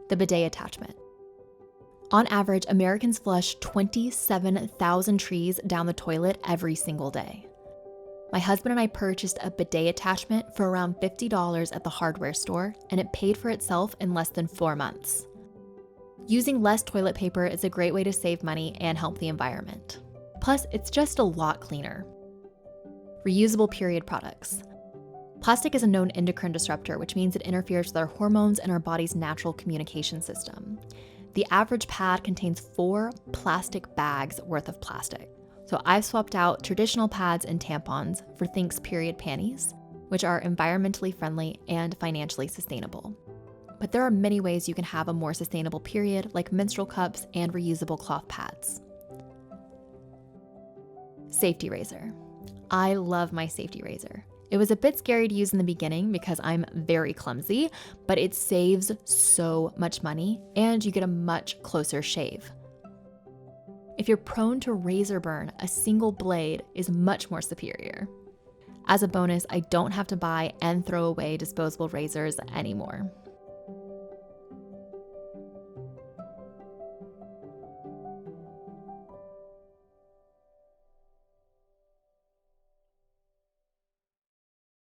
The bidet attachment. On average, Americans flush 27,000 trees down the toilet every single day. My husband and I purchased a bidet attachment for around $50 at the hardware store, and it paid for itself in less than 4 months. Using less toilet paper is a great way to save money and help the environment. Plus, it's just a lot cleaner. Reusable period products. Plastic is a known endocrine disruptor, which means it interferes with our hormones and our body's natural communication system. The average pad contains 4 plastic bags worth of plastic. So I've swapped out traditional pads and tampons for Thinx period panties, which are environmentally friendly and financially sustainable. But there are many ways you can have a more sustainable period, like menstrual cups and reusable cloth pads. Safety razor. I love my safety razor. It was a bit scary to use in the beginning because I'm very clumsy, but it saves so much money and you get a much closer shave. If you're prone to razor burn, a single blade is much more superior. As a bonus, I don't have to buy and throw away disposable razors anymore.